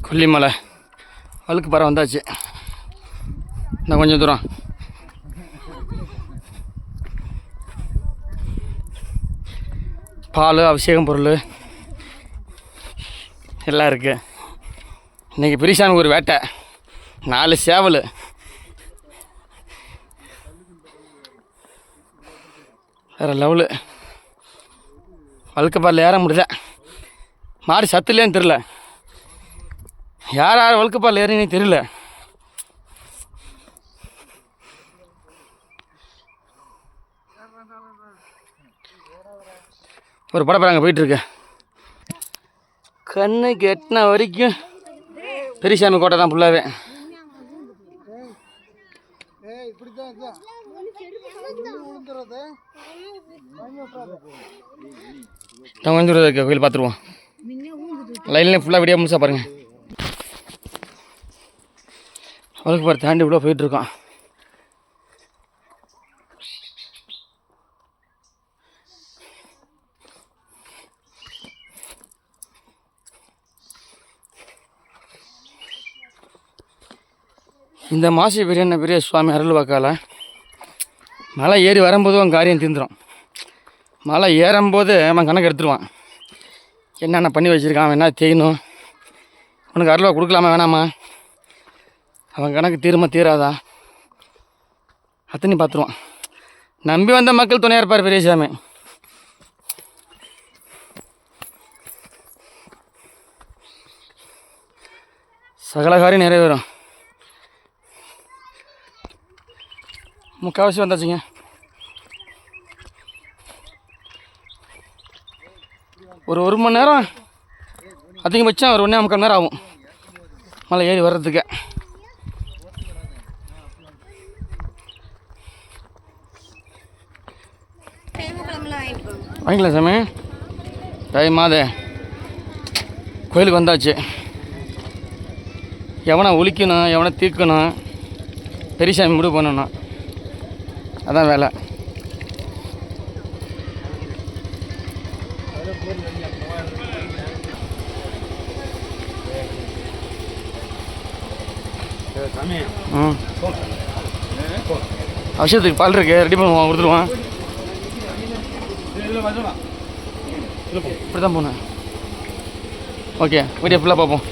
கொல்லிமலை வழுக்கு பாறை வந்தாச்சு. இன்னும் கொஞ்சம் தூரம். பால், அபிஷேகம் பொருள் எல்லாம் இருக்குது. இன்றைக்கி பெரியசாமி ஒரு வேட்டை, 4 சேவல். வேறு லெவலு. வழுக்குப்பாறையில் ஏற முடியல. மாடு சத்துலேன்னு தெரில. யார் வழுக்குப்பாறையில் ஏறினே தெரியல. ஒரு படப்படம் அங்கே போயிட்டுருக்கு. கண்ணு கெட்டின வரைக்கும் பெரியசாமி கோட்டை தான் ஃபுல்லாகவே. நான் கொஞ்சம் தூரம் இருக்க கோயில் பார்த்துருவோம். லைன்லேயே ஃபுல்லாக வீடியோ முடிச்சா பாருங்கள். அவளுக்கு பாரு தாண்டி இவ்வளோ போயிட்டுருக்கோம். இந்த மாசி பெரிய சுவாமி அருள் வாக்கால் மலை ஏறி வரும்போது அவன் காரியம் தீர்ந்துடும். மலை ஏறும்போது அவன் கணக்கு எடுத்துருவான். என்னென்ன பண்ணி வச்சுருக்கான், அவன் என்ன செய்யணும், உனக்கு அருள்வா கொடுக்கலாமா வேணாமா, அவன் கணக்கு தீருமா தீராதா அத்தனை பார்த்துருவான். நம்பி வந்த மக்கள் துணையாக இருப்பார் பெரியசாமி. சகல காரியம் நிறைவேறும். முக்கால்வாசி வந்தாச்சுங்க. ஒரு மணி நேரம் அதிகபட்சம் ஒரு 1.5 மணி நேரம் ஆகும் மலை ஏறி வர்றதுக்கு. வாங்கிக்கலாம் சாமி. டைமாதே கோயிலுக்கு வந்தாச்சு. எவனை ஒழிக்கணும், எவனை தீர்க்கணும், பெரியசாமி முடிவு பண்ணணும். அதான் வேலை. அவசியத்துக்கு பால் இருக்கு, ரெடி பண்ணுவான், கொடுத்துருவான். இப்படி தான் போனேன். ஓகே, வீடியோ ஃபுல்லாக பார்ப்போம்.